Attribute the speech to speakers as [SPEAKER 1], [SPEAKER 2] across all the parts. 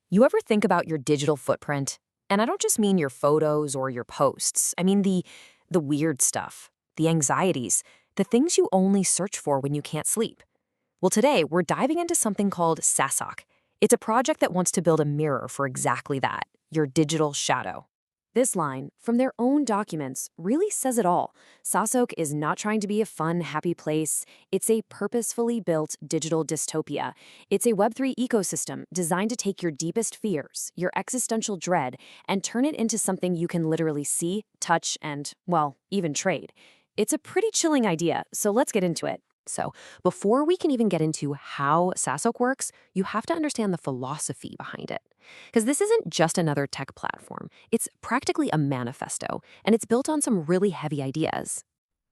[SPEAKER 1] You ever think about your digital footprint? And I don't just mean your photos or your posts. I mean the weird stuff, the anxieties, the things you only search for when you can't sleep. Well, today we're diving into something called SASOK. It's a project that wants to build a mirror for exactly that, your digital shadow. This line, from their own documents, really says it all. SASOK is not trying to be a fun, happy place. It's a purposefully built digital dystopia. It's a Web3 ecosystem designed to take your deepest fears, your existential dread, and turn it into something you can literally see, touch, and, well, even trade. It's a pretty chilling idea, so let's get into it. So, before we can even get into how SASOK works, you have to understand the philosophy behind it. Because this isn't just another tech platform. It's practically a manifesto, and it's built on some really heavy ideas.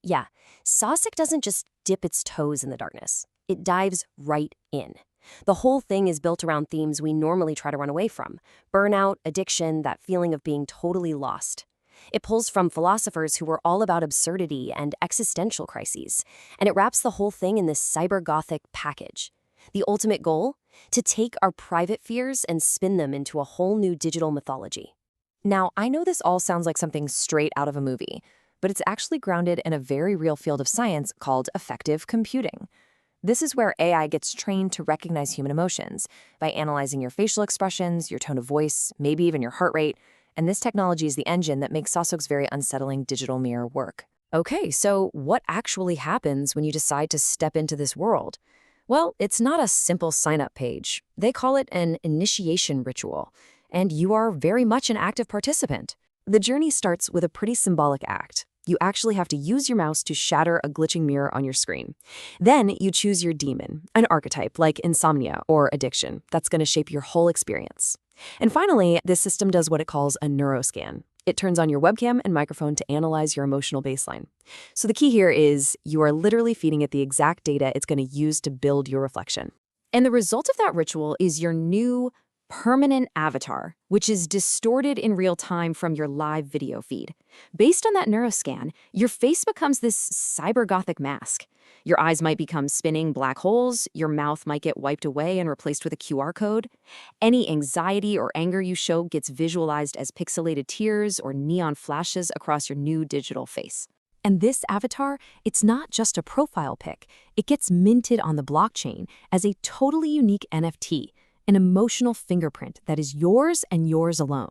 [SPEAKER 2] Yeah, SASOK doesn't just dip its toes in the darkness. It dives right in. The whole thing is built around themes we normally try to run away from: burnout, addiction, that feeling of being totally lost. It pulls from philosophers who were all about absurdity and existential crises, and it wraps the whole thing in this cyber-gothic package. The ultimate goal? To take our private fears and spin them into a whole new digital mythology.
[SPEAKER 1] Now, I know this all sounds like something straight out of a movie, but it's actually grounded in a very real field of science called affective computing. This is where AI gets trained to recognize human emotions by analyzing your facial expressions, your tone of voice, maybe even your heart rate. And this technology is the engine that makes SASOK's very unsettling digital mirror work. Okay, so what actually happens when you decide to step into this world? Well, it's not a simple sign-up page. They call it an initiation ritual, and you are very much an active participant. The journey starts with a pretty symbolic act. You actually have to use your mouse to shatter a glitching mirror on your screen. Then you choose your demon, an archetype like insomnia or addiction that's going to shape your whole experience. And finally, this system does what it calls a neuroscan. It turns on your webcam and microphone to analyze your emotional baseline. So the key here is you are literally feeding it the exact data it's going to use to build your reflection. And the result of that ritual is your new permanent avatar, which is distorted in real time from your live video feed. Based on that neuroscan, your face becomes this cyber-gothic mask. Your eyes might become spinning black holes, your mouth might get wiped away and replaced with a QR code. Any anxiety or anger you show gets visualized as pixelated tears or neon flashes across your new digital face. And this avatar, it's not just a profile pic. It gets minted on the blockchain as a totally unique NFT, an emotional fingerprint that is yours and yours alone.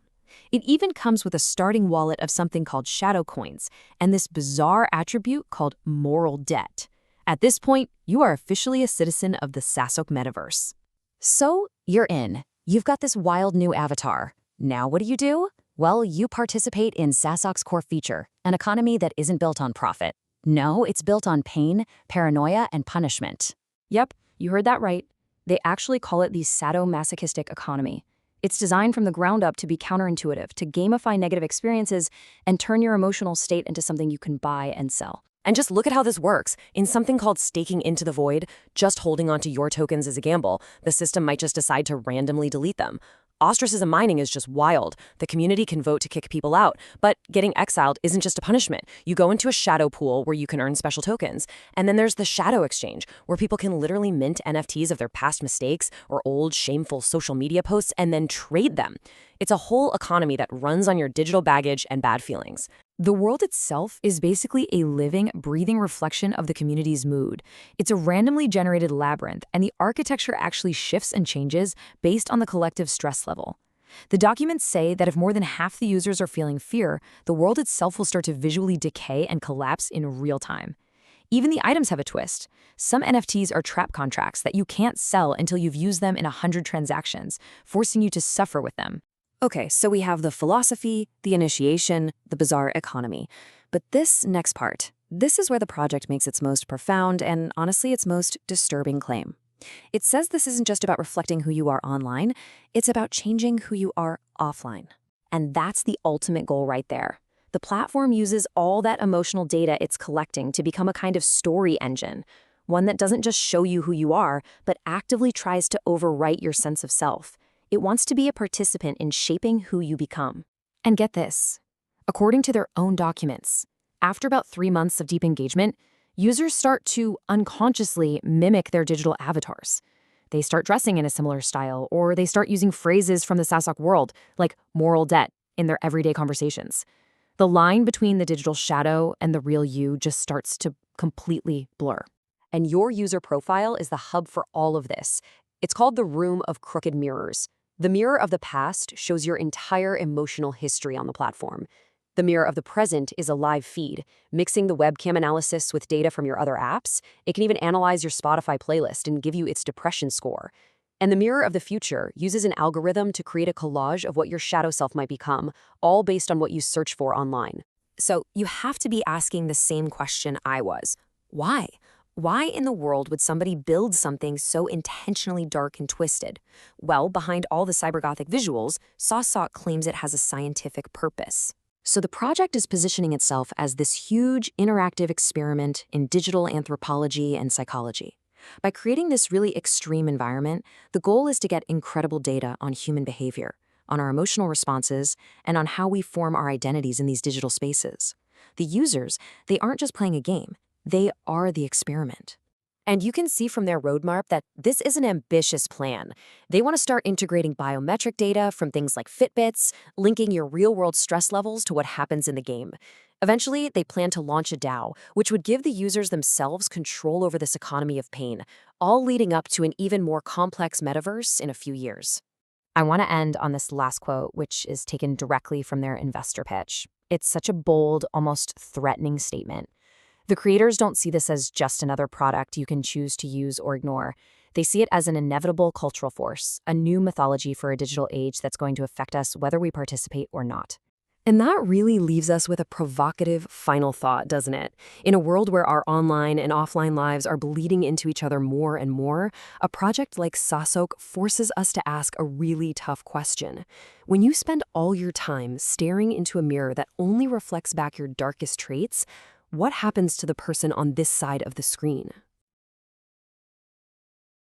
[SPEAKER 1] It even comes with a starting wallet of something called shadow coins and this bizarre attribute called moral debt. At this point, you are officially a citizen of the SASOK metaverse. So, you're in. You've got this wild new avatar. Now what do? Well, you participate in SASOK's core feature, an economy that isn't built on profit. No, it's built on pain, paranoia, and punishment. Yep, you heard that right. They actually call it the sadomasochistic economy. It's designed from the ground up to be counterintuitive, to gamify negative experiences and turn your emotional state into something you can buy and sell. And just look at how this works. In something called staking into the void, just holding onto your tokens is a gamble. The system might just decide to randomly delete them. Ostracism mining is just wild. The community can vote to kick people out, but getting exiled isn't just a punishment. You go into a shadow pool where you can earn special tokens. And then there's the shadow exchange, where people can literally mint NFTs of their past mistakes or old shameful social media posts and then trade them. It's a whole economy that runs on your digital baggage and bad feelings. The world itself is basically a living, breathing reflection of the community's mood. It's a randomly generated labyrinth, and the architecture actually shifts and changes based on the collective stress level. The documents say that if more than half the users are feeling fear, the world itself will start to visually decay and collapse in real time. Even the items have a twist. Some NFTs are trap contracts that you can't sell until you've used them in 100 transactions, forcing you to suffer with them. Okay, so we have the philosophy, the initiation, the bizarre economy. But this next part, this is where the project makes its most profound and, honestly, its most disturbing claim. It says this isn't just about reflecting who you are online, it's about changing who you are offline. And that's the ultimate goal right there. The platform uses all that emotional data it's collecting to become a kind of story engine, one that doesn't just show you who you are, but actively tries to overwrite your sense of self. It wants to be a participant in shaping who you become. And get this. According to their own documents, after about 3 months of deep engagement, users start to unconsciously mimic their digital avatars. They start dressing in a similar style, or they start using phrases from the SASOK world, like moral debt, in their everyday conversations. The line between the digital shadow and the real you just starts to completely blur.
[SPEAKER 2] And your user profile is the hub for all of this. It's called the Room of Crooked Mirrors. The mirror of the past shows your entire emotional history on the platform. The mirror of the present is a live feed, mixing the webcam analysis with data from your other apps. It can even analyze your Spotify playlist and give you its depression score. And the mirror of the future uses an algorithm to create a collage of what your shadow self might become, all based on what you search for online. So you have to be asking the same question I was. Why? Why in the world would somebody build something so intentionally dark and twisted? Well, behind all the cybergothic visuals, SASOK claims it has a scientific purpose. So the project is positioning itself as this huge interactive experiment in digital anthropology and psychology. By creating this really extreme environment, the goal is to get incredible data on human behavior, on our emotional responses, and on how we form our identities in these digital spaces. The users, they aren't just playing a game, they are the experiment. And you can see from their roadmap that this is an ambitious plan. They want to start integrating biometric data from things like Fitbits, linking your real-world stress levels to what happens in the game. Eventually, they plan to launch a DAO, which would give the users themselves control over this economy of pain, all leading up to an even more complex metaverse in a few years. I want to end on this last quote, which is taken directly from their investor pitch. It's such a bold, almost threatening statement. The creators don't see this as just another product you can choose to use or ignore. They see it as an inevitable cultural force, a new mythology for a digital age that's going to affect us whether we participate or not. And that really leaves us with a provocative final thought, doesn't it? In a world where our online and offline lives are bleeding into each other more and more, a project like SASOK forces us to ask a really tough question. When you spend all your time staring into a mirror that only reflects back your darkest traits, what happens to the person on this side of the screen?